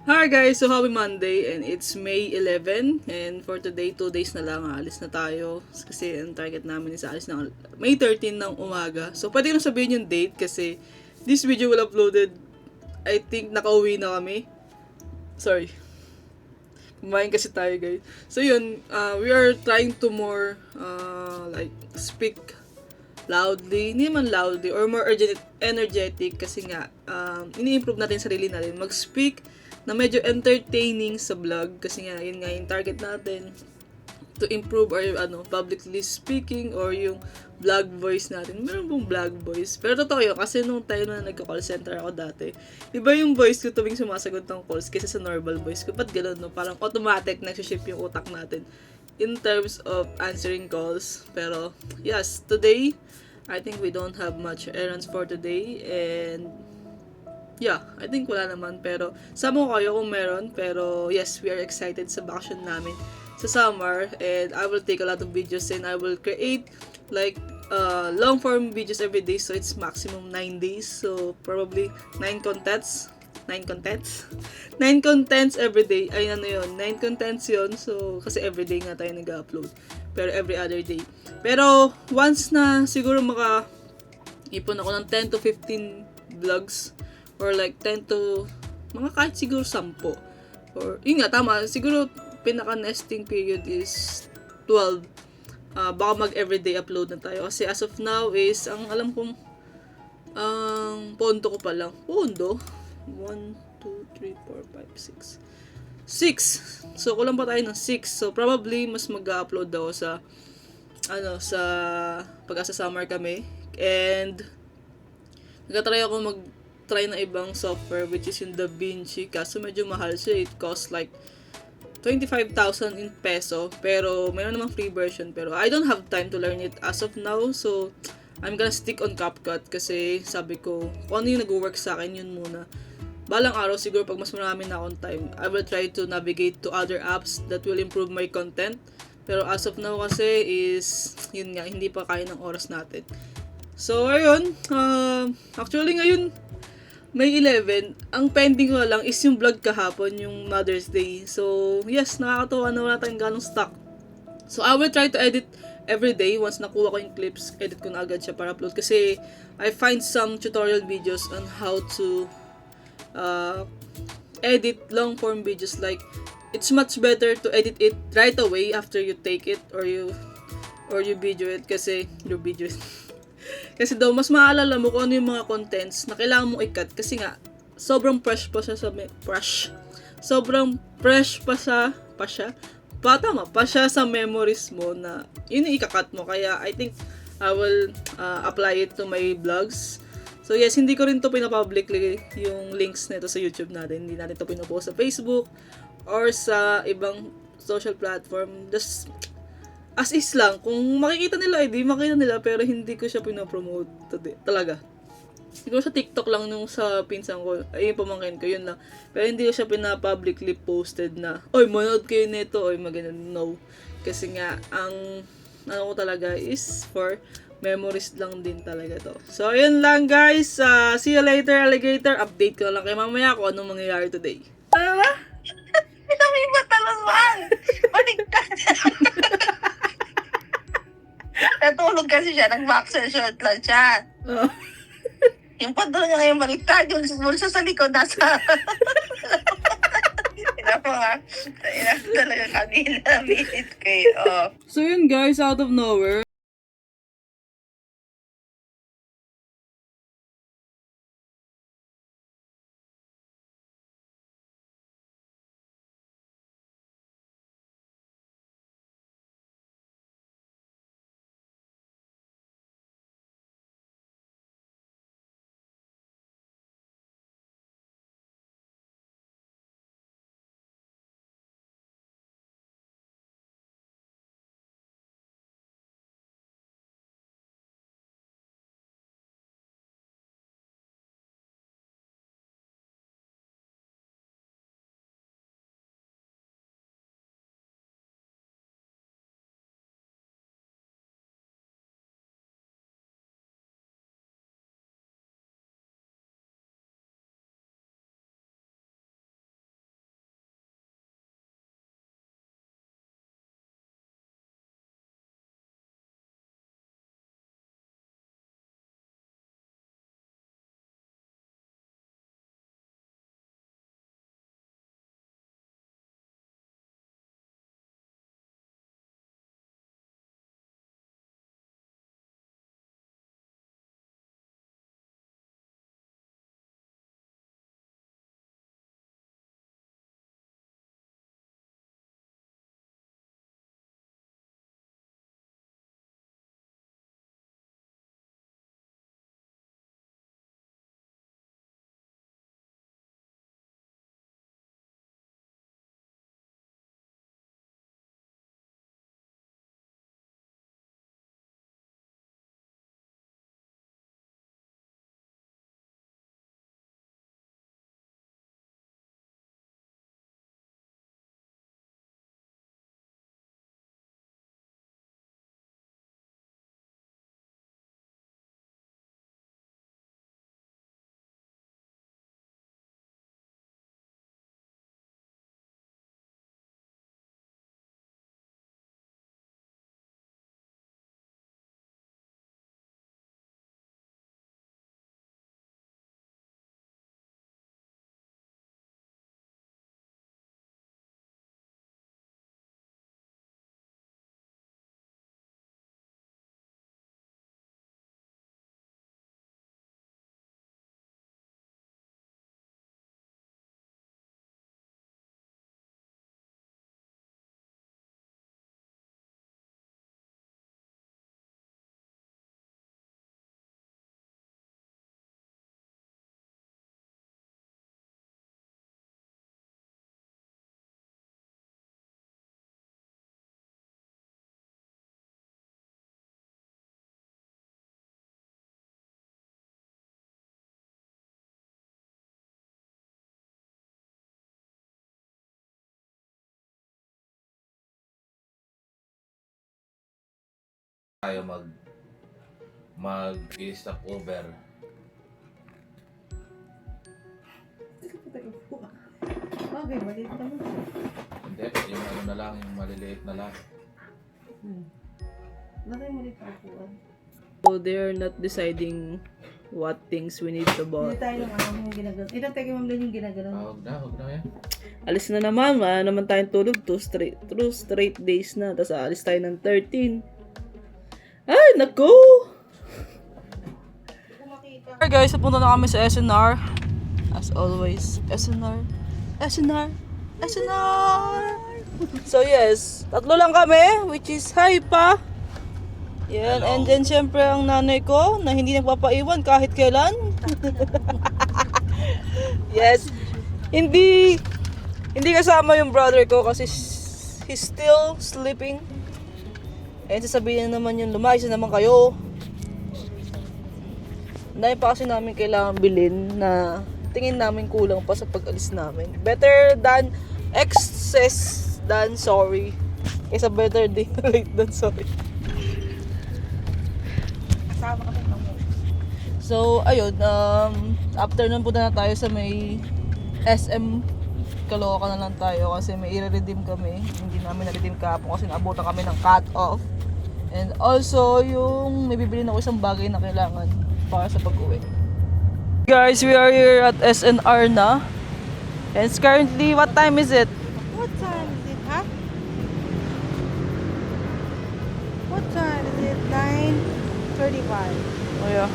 Hi guys! So happy Monday and it's May 11 and for today 2 days na lang alis na tayo kasi ang target namin is alis na May 13 ng umaga. So pwede na sabihin yung date kasi this video will uploaded I think nakauwi na kami. Sorry. Kumain kasi tayo guys. So yun, we are trying to more like speak loudly, hindi naman loudly, or more energetic kasi nga, ini-improve natin sarili natin. Mag-speak na medyo entertaining sa vlog kasi nga, yun nga yung target natin to improve our publicly speaking or yung vlog voice natin. Meron pong vlog voice. Pero totoo yun, kasi nung time na nagka-call center ako dati, iba yung voice ko tuwing sumasagot ng calls kaysa sa normal voice ko. Ba't ganun, no? Parang automatic nagsiship yung utak natin in terms of answering calls. Pero, yes, today, I think we don't have much errands for today and yeah, I think wala naman. Pero, sama ko kayo kung meron. Pero, yes, we are excited sa vacation namin sa summer. And I will take a lot of videos and I will create like long form videos every day. So, it's maximum 9 days. So, probably 9 contents. 9 contents? 9 contents every day. Ay, ano yun? 9 contents yun. So, kasi every day nga tayo nag-upload. Pero every other day. Pero, once na siguro ipon ako ng 10 to 15 vlogs or like 10 to mga kahit siguro 10 or yun nga tama siguro pinaka nesting period is 12. Baka mag everyday upload na tayo kasi as of now is ang alam kong ang pondo ko pa lang pondo 1, 2, 3, 4, 5, 6 so kulang pa tayo ng 6 so probably mas mag-upload daw sa sa pag-asa summer kami and nagtatry ako mag-try ng ibang software which is yung DaVinci kaso medyo mahal siya. It costs like 25,000 in peso pero meron namang free version pero I don't have time to learn it as of now so I'm gonna stick on CapCut kasi sabi ko kung ano yung nag-work sa akin yun muna. Balang araw siguro pag mas marami na akong time I will try to navigate to other apps that will improve my content pero as of now kasi is yun nga hindi pa kaya ng oras natin. So, ayun. Actually, ngayon, May 11. Ang pending ko lang is yung vlog kahapon, yung Mother's Day. So, yes, nakakatawa na wala tayong ganong stock. So, I will try to edit every day. Once nakuha ko yung clips, edit ko na agad siya para upload. Kasi, I find some tutorial videos on how to uh, edit long form videos. Like, it's much better to edit it right away after you take it or you video it kasi you video it. Kasi daw, mas maalala mo kung ano yung mga contents na kailangan mong i-cut. Kasi nga, sobrang fresh pa siya sa sobrang fresh pa siya sa memories mo na yun yung ika-cut mo. Kaya, I think, I will apply it to my vlogs. So, yes, hindi ko rin to pinapublicly yung links nito sa YouTube natin. Hindi natin to pinopost sa Facebook or sa ibang social platform. Just as is lang, kung makikita nila, di makita nila, pero hindi ko siya pinopromote talaga. Siguro sa TikTok lang nung sa pinsan ko, ay yung pamangkin ko, yun lang. Pero hindi ko siya pina-publicly posted na, oy, manood kayo nito, oy, maganda, no. Kasi nga, ang, ko talaga is for memories lang din talaga to. So, yun lang guys. See you later, alligator. Update ko lang kay mamaya kung anong mangyayari today. Ano ba? Ito may matalasman! Baligtad! Natulog kasi siya, nag-boxer short lang siya. Oh. Yung pantalo niya ngayon baligtad, yung bulsa sa likod, nasa... Ina po nga, ina talaga kanina, minute kayo. So yun guys, out of nowhere, tayo mag-stop over. Okay, maliit naman. Hindi, yung ano na lang, yung maliliit na lang. Bakit maliit na upuan? So they're not deciding what things we need to buy. Hindi tayo ng yung ginagano. Ito, teka ma'am din yung ginagano. Huwag na yan. Alis na naman, wala naman tayong tulog. 2 straight days na. Tapos aalis tayo ng 13. Ay, naku! Alright guys, napunta na kami sa SNR. As always, SNR. SNR. SNR! So yes, 3 lang kami, which is hi pa. Yan, and then syempre ang nanay ko na hindi nagpapaiwan kahit kailan. Yes. Hindi kasama yung brother ko kasi he's still sleeping. And sasabihin na naman yung lumayas na naman kayo. Dahil pa kasi namin kailangan bilhin na tingin namin kulang pa sa pag-alis namin. Better than excess than sorry. Kaysa better day late than sorry. Kasama kami ng mo. So, ayun, after nun punta na tayo sa may SM. Caloocan na lang tayo kasi may i-redeem kami. Hindi namin na-redeem kahapon kasi naabutan kami ng cut-off. And also, yung may bibili na ako isang bagay na kailangan para sa pag-uwi. Guys, we are here at SNR na. And it's currently, what time is it? What time is it, ha? What time is it? 9:35. Oh yeah.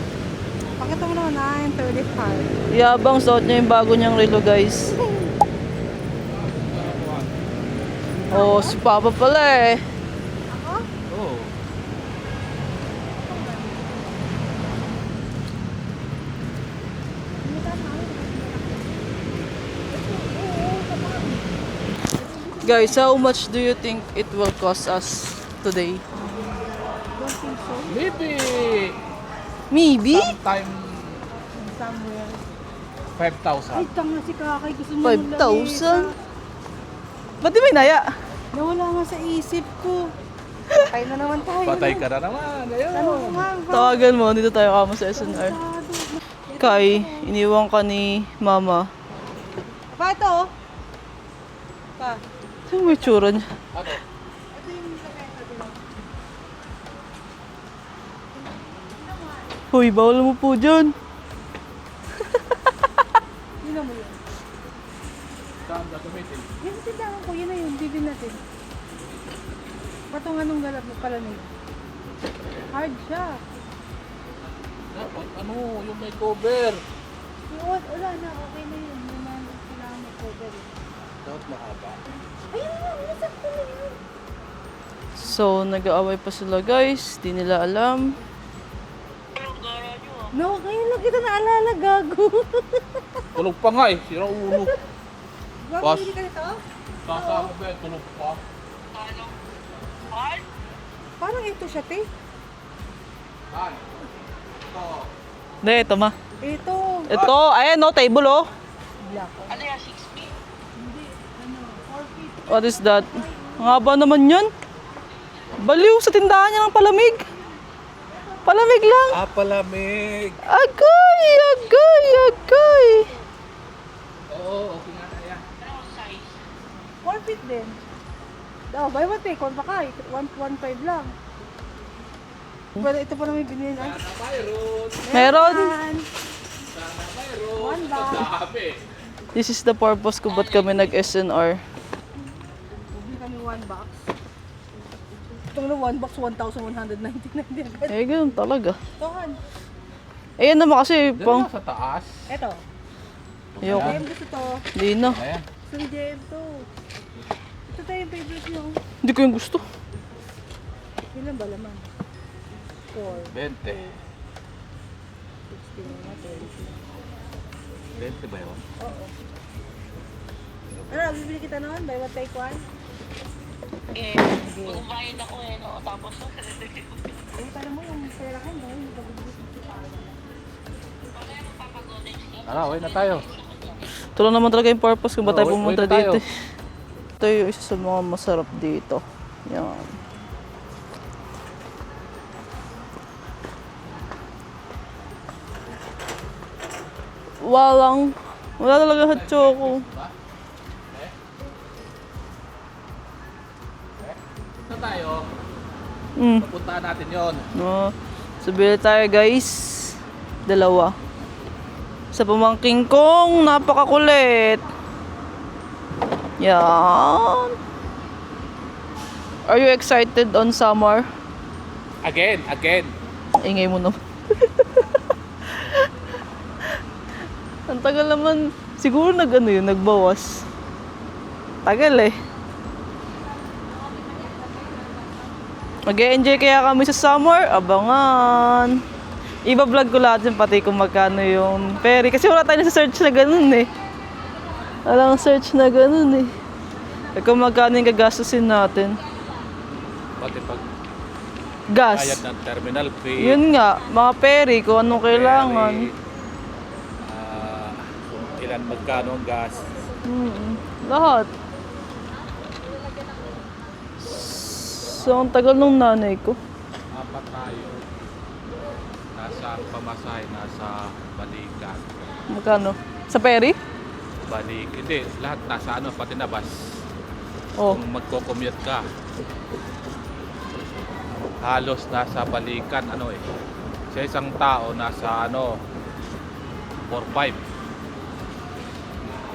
Pakita mo naman, 9:35. Yabang suot niya yung bago niyang relo, guys. Oh, si Papa pala eh. Oo. Guys, how much do you think it will cost us today? Maybe Maybe? sometime Somewhere. 5,000. Ay, tanga si Kakay. Gusto niya ng lamesa. 5,000? Ba't di may naya? Nawala nga sa isip ko. Patay na naman tayo. Patay ka na naman. Ayun. Ano ko nga? Tawagan mo, dito tayo kamo sa SNR. Kai, iniwan ka ni Mama. Pa, ito oh. Pa. Saan may tsura niya? Ano? Ito yung lamesa din. Hoy, bawal mo po dyan. Yun na mo yun. Saan gagamitin? Yung tindahan ko, yun na yun. Bibin natin. Patong anong galap mo pala na yun. Hard siya. Dapat ano, yung may cover. Wala na, okay na yun. Yung mga kailangan mo cover. Dapat mahaba. Ayun na, nasakto na yun. So, nag-aaway pa sila guys. Di nila alam. No, ngayon lang kita naalala, gago. Tulog pa nga eh. Sira ulo. Gago, Pas. hindi ka nito? Kasama ba? Tulog pa. Parang ito siya, te. Saan? Ito. Hindi, ito ma. Ito. Ito, ayan no, table oh. Black. What is that? Ang haba naman yun. Baliw sa tindahan niya ng palamig. Palamig lang. Palamig. Agay, agay, agay. Oo, okay nga na yan. 4 feet din. Oh, buy one take, one pa ka. 1.5 lang. Pero ito pa naman yung binili na. Meron. One box. Sabi. This is the purpose ko ba't kami nag-SNR. Bili kami one box. Itong na one box, 1,199. Eh, ganun talaga. Tohan. Ayan naman kasi Diyan pang... na sa taas. Ito. Ayoko. JM gusto to. Hindi na. Ayan. Gusto ni JM to. Ito tayo yung favorite nyo. Hindi ko yung gusto. Ilan ba laman? 4. 20. 16 na 20. 20 ba yun? Oo. Ano, bibili kita noon? Buy one take one? Kumain ako eh, no? Tapos, Yung pala mo yung pera ko, dahil yung pabibili. Tara, uwi na tayo. Ito lang naman talaga yung purpose kung ba't tayo Oo, pumunta wait na tayo. dito. Ito yung isa sa mga masarap dito. Yan. Wala talaga hot choco. Ito tayo. Mm. Puntahan natin yon. No. So, bili tayo guys. 2. Sa pamangking kong napakakulit. Yan. Are you excited on summer? Again. Ingay mo naman. Ang tagal naman. Siguro nagbawas. Tagal eh. Mag-e-enjoy kaya kami sa summer? Abangan. Iba-vlog ko lahat yung pati kung magkano yung ferry. Kasi wala tayo sa search na ganun eh. Walang search na ganun eh. E kung magkano yung gagastusin natin. Pati pag Gas. bayad ng terminal fee. Yun nga, mga ferry, kung anong kailangan. ferry, kung ilan magkano ang gas. Lahat. So, ang tagal nung nanay ko. Apat tayo. Nasa pamasahe, nasa balikan. Magkano? Sa ferry? Hindi, lahat nasa pati na bus. Oh. Kung magko-commute ka, halos nasa balikan, sa isang tao, nasa 4-5.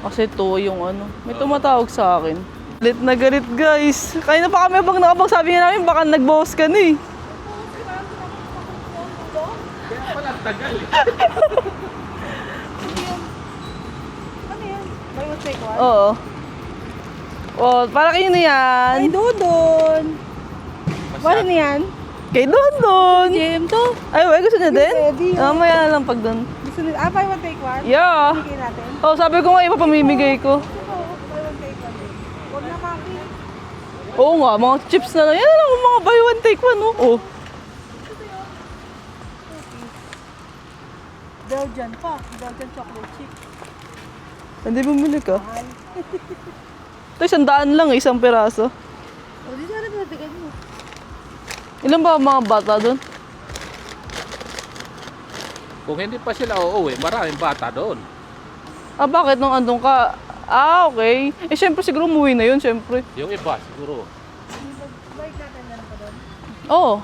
Kasi to yung may tumatawag sa akin. Galit na galit guys. Kaya na pa kami habang nakapagsabi nga namin, baka nag-boss ka na eh. Kaya pala tagal eh. Ano yan? Buy one take one? Oo. Oh, para kayo na yan. Ay, Dodon! Ano na yan? Kay Dondon. Jim to? Ay, gusto niya din? Ready, oh. Mamaya na lang pag doon. Gusto nila, buy one take one? Yeah. Bigay natin? Oh, sabi ko nga ipapamimigay ko. Oo, buy one take one. Huwag na kaki. Oo nga, mga chips na lang. Yan na lang, mga buy one take one, oh. Oh. Belgian pa. Belgian chocolate chip. Hindi bumili ka. Mahal. Ito, 100 lang, isang piraso. O, di sana pinatigan mo. Ilan ba ang mga bata doon? Kung hindi pa sila uuwi, maraming bata doon. Ah, bakit nung andun ka? Ah, okay. Eh, syempre siguro umuwi na yun, syempre. Yung iba, siguro. Bike natin na pa doon. Oo.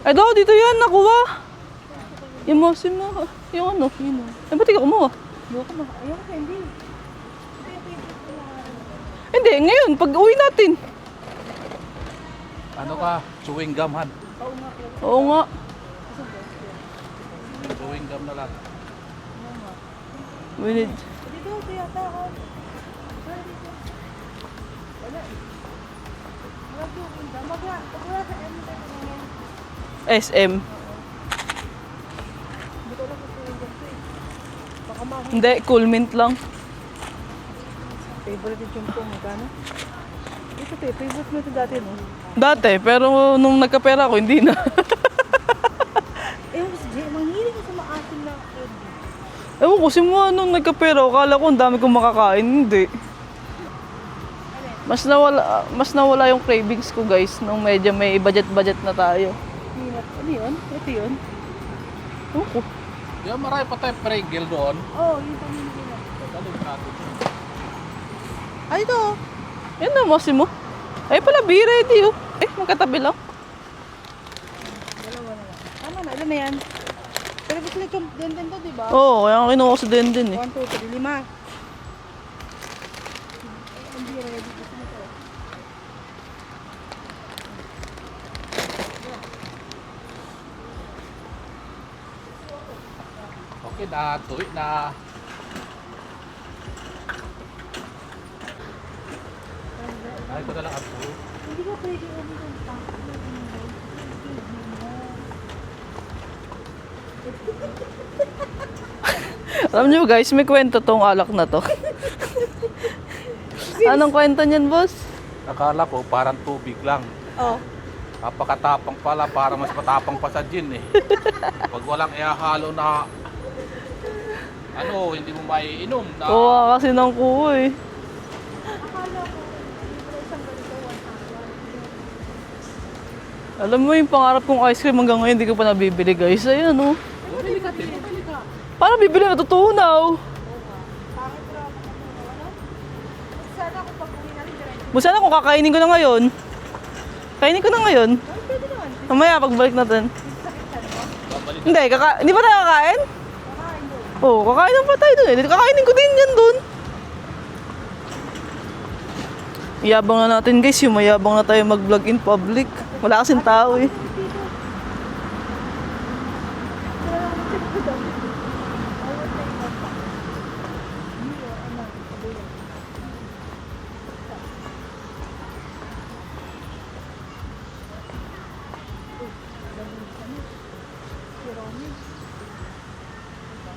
Eh, daw, dito yan, nakuha. Yung masim na, yung yun. Eh, ba't ikaw kumuha? Ayoko na. Ayoko na, hindi. Hindi, ngayon, pag uwi natin. Ano ka? Chewing gum, han. Oo nga. Chewing gum na lang. We need... Dito, yata ako. Wala dito. Wala. Wala dito. Wala sa M. SM. Hindi ko lang gusto yung ganito eh. Baka mahal. Hindi, cool mint lang. Favorite yung chumpo, magkano? Ito te, favorite mo ito dati no? Dati, pero nung nagkapera ako, hindi na. Eh, mas Jay, manghiling ka sa maasim na candy. Ewan ko, simula nung nagkapera ako, kala ko ang dami kong makakain. Hindi. Mas nawala yung cravings ko guys, nung medyo may budget-budget na tayo. Peanut. Ano yun? Ito yun? Ewan ko. Yung marami pa tayong Pringles doon. Oo, yung pamilya na. Tagalog natin yun. Ay, ito. Yan na, Massimo. Ay pala, be ready oh. Eh, magkatabi lang. Dalawa na lang. Tama na, ilan na yan? Pero gusto nito, din to, diba? Oo, kaya ako kinuha ko sa Denden eh. 1, 2, 3, 5. Hindi ready. Gusto nito. Okay na, tuwi na. Ay, ko na lang ako. Hindi ka pwede ulit ang Alam niyo guys, may kwento tong alak na to. Anong kwento niyan, boss? Akala ko parang tubig lang. Oh. Napakatapang pala, parang mas matapang pa sa gin eh. Pag walang ihahalo na hindi mo maiinom na Kuha kasi ng kuha eh. Alam mo yung pangarap kong ice cream hanggang ngayon hindi ko pa nabibili guys. Ayun oh. bumili ka din, bumili ka. Paano bibili? Natutunaw. Pangit na ako. Ano? Sana kung pag-uwi natin diretso. Sana kung kakainin ko na ngayon. Kainin ko na ngayon. Ay, pwede naman. Mamaya, pagbalik natin. Babalik. Hindi, hindi pa tayo kakain? Kakain doon. Oo, kakain pa tayo dun eh. Kakainin ko din yan dun. Iyabang na natin guys, yung mayabang na tayo mag-vlog in public. Wala kasing tao eh.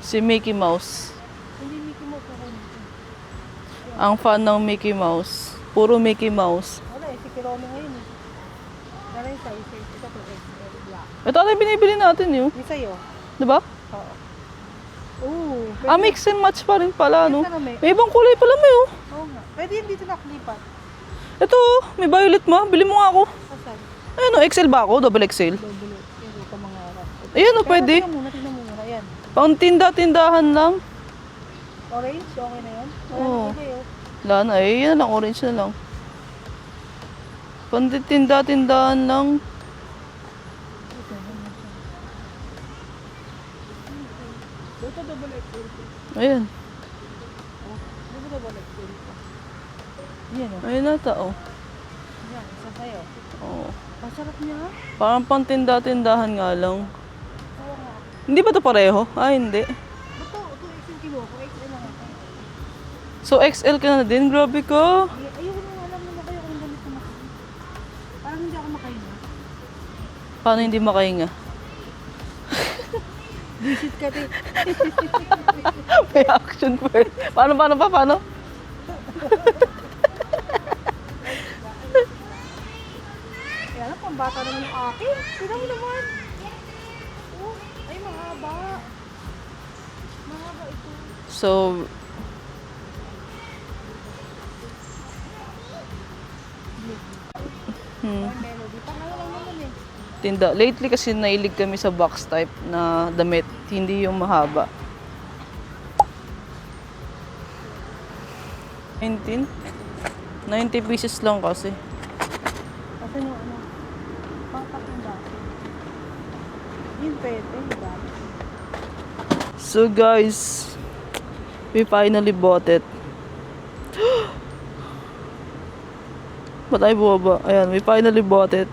Si Mickey Mouse. Hindi Mickey Mouse ako nito. Ang fan ng Mickey Mouse. Puro Mickey Mouse. Wala eh, si Kirome ngayon eh. Wala yung size eh. Ito to XL black. Ito na yung binibili natin yun. Yung sa'yo? Diba? Oo. Oo. Ah, mix and match pa rin pala, no? Ito na may. May ibang kulay pala may oh. Oo nga. Pwede yun dito naklipat. Ito oh, may violet mo. Bili mo nga ako. Asan? Ayun oh, XL ba ako? Double XL. Double. Yan ito mga harap. Ayun oh, pwede. Tingnan mo muna. Ayan. Pang tinda-tindahan lang. Orange, okay na yun? Wala Oo. na ibig Wala na eh, yan na lang, orange na lang. Pang tinda-tindahan lang. Ito double XL. Ayun. Ito double XL. Yan o. Ayun na oh. Yan, isa sa'yo. Oo. Masarap niya ha? Parang pang tinda-tindahan nga lang. Oo nga. Hindi ba to pareho? Ah, hindi. Ito XL kilo ko. XL lang ako. So XL ka na din? Grabe ka. Ayoko nung alam mo na kayo kung ganito makain. Parang hindi ako makain. Paano hindi makahinga? Visit ka din. May action first. Paano? Kaya lang, pambata naman yung akin. Tignan mo naman. Oh, ay mahaba. Mahaba ito. So, Ay, melody. Pangalan lang naman eh. tinda. Lately kasi nailig kami sa box type na damit. Hindi yung mahaba. 19? 90 pieces lang kasi. Kasi yung ano, pangkapong dati. Yun pwede, diba? So guys, we finally bought it. Ba't tayo bumaba? Ayan, we finally bought it.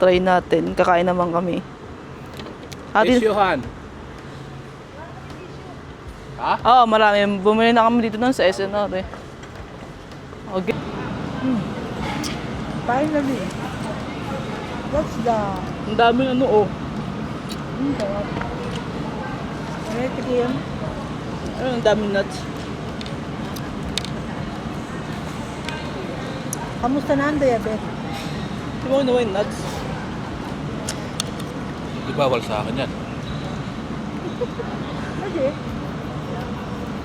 Try natin. Kakain naman kami. Isyuhan. Ha? Oo, marami. Bumili na kami dito nun sa SNR eh. Okay. Finally. What's the... Ang daming ano oh. Sarap. Ano yung tikim? Ano, ang daming nuts. Kamusta na ang diabetes? Di mo kinuha yung nuts? Di bawal sa akin yan. Pwede.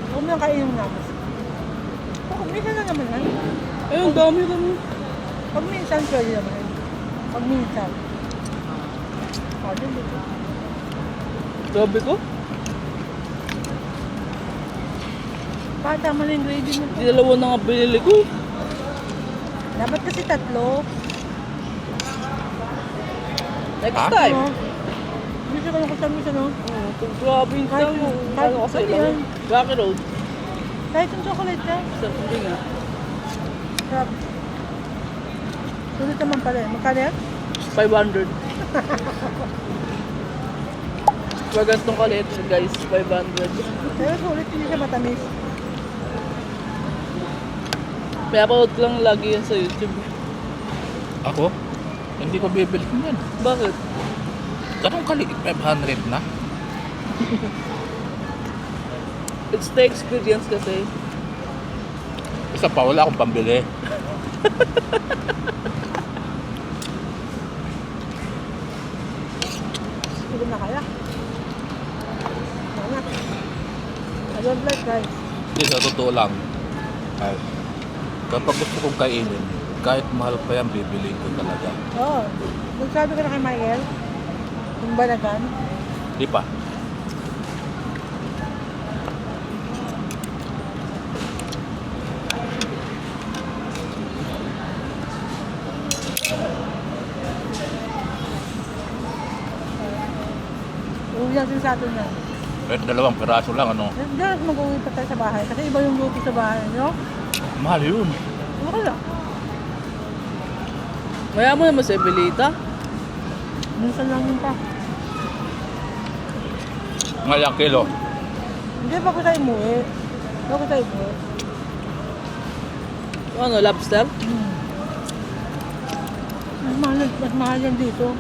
Huwag mo lang kainin ng namas. Pag minsan na naman yan. Ayun, ang dami kami. Pag minsan, pwede naman. Pag minsan. Pwede dito. Grabe ko. Tama na yung gravy mo. Di dalawa na nga binili ko. Dapat kasi tatlo. Next Ha? time. No? Bisa ka lang katamis, ano? Grabe yung Kahit- dami. kahit- Ano kasi ano lang. yan? Rocky Road. Kahit yung chocolate ka. Hindi nga. Sarap. Sulit naman pala eh. Magkano yan? 500. Pag gantong kalit, guys, 500. Pero sulit, hindi siya matamis. Kaya pa lang lagi yan sa YouTube. Ako? Hindi ko bibili yan. Bakit? Ganun kaliit, 500 na. It's the experience kasi. Isa pa, wala akong pambili. Hindi na kaya. Wala. I don't like guys. Hindi, sa totoo lang. Ay, kapag gusto kong kainin, kahit mahal pa yan, bibili ko talaga. Oo. Nagsabi ka na kay Michael? Yung balagan? Di pa. natin sa atin yan. Kahit 2 piraso lang, ano. Hindi natin mag-uwi pa tayo sa bahay. Kasi iba yung luto sa bahay, no? Mahal yun. Okay lang. Maya mo naman sa Ebelita. Minsan lang yun pa. Ngayon kilo. Hindi pa ko tayo umuwi. Bago tayo umuwi. Ano, lobster? Mas mahal yan dito.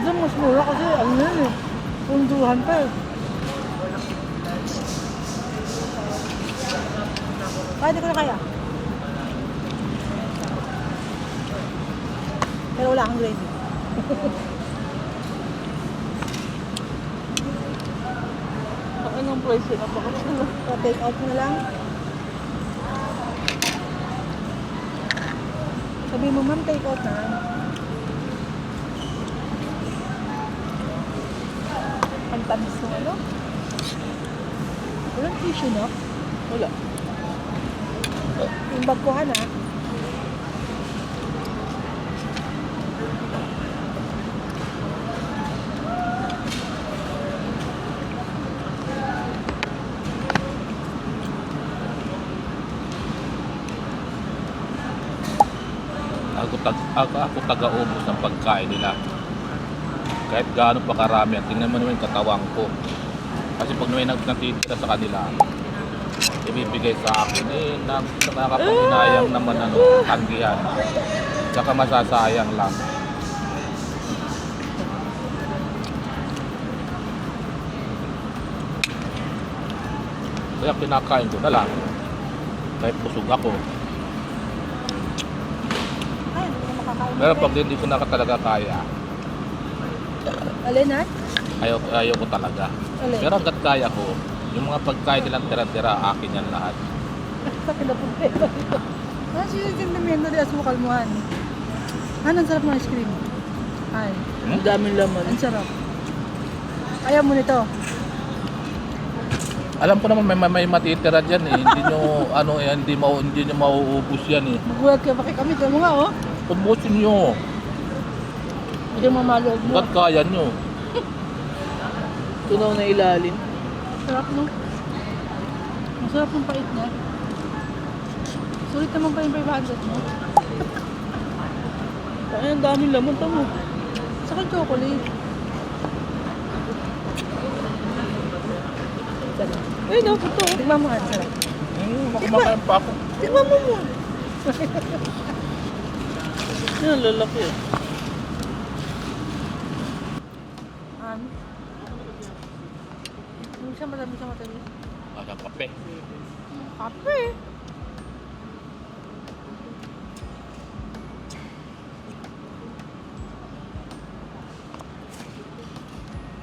Ito mas mura kasi ano yan eh. Punduhan pa eh. Kaya di ko na kaya. Pero wala kang gravy. Ano ang price yun? So, take out mo na lang. Sabi mo, ma'am, take out na. Ang tamis ng ano? Walang tissue, no? Wala. Yung bagkuhan, ha? Ako taga-ubos ng pagkain nila. Kahit gaano pa karami, at tingnan mo naman yung katawan ko. Kasi pag may natitira sa kanila, ibibigay sa akin, nakakapag-inayang naman tanggihan. Tsaka masasayang lang. Kaya kinakain ko na lang. Kahit busog ako. Ay, hindi ko makakain. Pero pag hindi ko na talaga kaya, Alin, ha? ayaw ko talaga. Alin? Pero hanggat kaya ko, yung mga pagkain nilang tira-tira, akin yan lahat. Sa kinapunta dito. Ah, sinitin na mendo di asukal mo, han. Han, ang sarap ng ice cream. Han, Ang daming laman. ang sarap. Ayaw mo nito. Alam ko naman may matitira diyan eh. Hindi nyo hindi nyo mauubos yan eh. Magulat ka pa kay kami. Kaya mo nga, oh. Ubusin nyo. Hindi mo maloob mo. Hanggat kaya nyo. Tunaw na ilalim. Sarap, no? Ang sarap ng pait niya. Sulit naman pa yung 500 mo. Ay, ang daming laman. Tamo. Saka chocolate. Sarap. Ay, dapat to. Tignan mo, Han. Sarap. Kumakain pa ako. Tignan mo mo. Yan, lalaki eh. Han. Hindi siya madami sa matamis. Ada kape. Kape.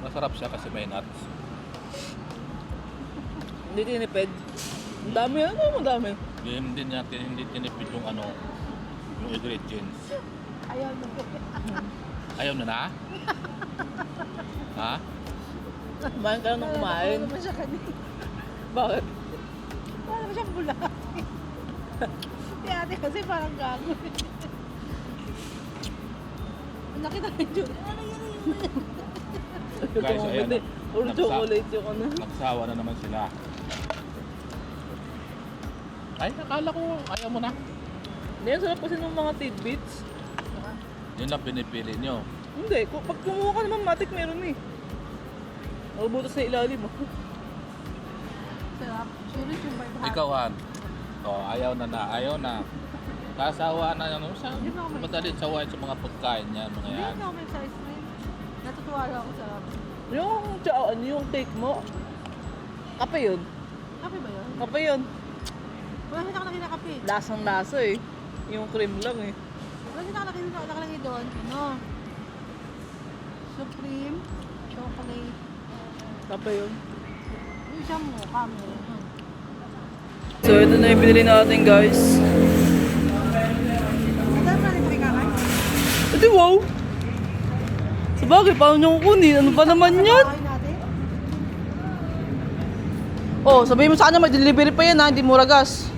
Masarap siya kasi may nuts. Hindi tinipid. Ang dami. Ano ang dami? Hindi tinipid yung yung ingredients. Ayaw mo. Ayaw na na? Ha? Kumain ka nang kumain. Ano naman siya kanina? Bakit? Ano naman siyang bula? Si ate kasi parang gago. Ang nakita rin yun. Guys, ayan. Puro chocolate yung ano. Nagsawa na naman sila. Ay, nakala ko ayaw mo na. Hindi, ang sarap kasi ng mga tidbits. Yun lang pinipili nyo. Hindi, pag kumuha ka naman matik meron eh. Nakubutas sa ilalim mo. Sarap. Sulit yung 500. Ikaw, Han. Ayaw na. Kasawa na yan. Madaling sawain sa mga pagkain niya, mga Hindi yan. na ako may sa ice cream. Natutuwa lang ako sa... Yung yung take mo, kape yun. Kape ba yun? Kape yun. Wala kita ka nakita kape. Lasang lasa eh. Yung cream lang eh. Wala kita ka nakita nakalagay doon. Ano? Supreme. Chocolate. Kape yun. Yung siya mo. Kamo. So ito na yung binili natin guys. Ang dami na nito kakay. Ito wow! Sabagay, paano nyo kukunin? Ano ba naman yan? Kakay natin. Oh, sabihin mo sa kanya may delivery pa yan ha, hindi mura gas.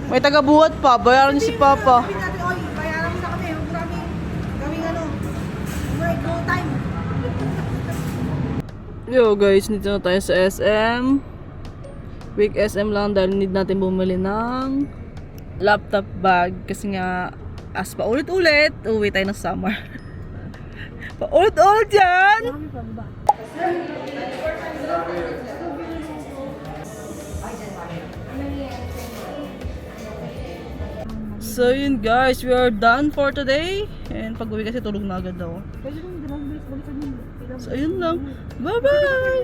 May taga-buhat pa, bayaran niyo si Papa. Sabi natin, oy, bayaran mo na kami. Huwag namin gawing ano. Break, go time. Yo guys, dito na tayo sa SM. Week SM lang dahil need natin bumili ng laptop bag kasi nga as paulit-ulit, uwi tayo ng summer. Paulit-ulit yan! Marami pa ba? So yun guys, we are done for today. And pag uwi kasi tulog na agad ako. Pwede kong balikan yun. So ayun lang. Bye-bye!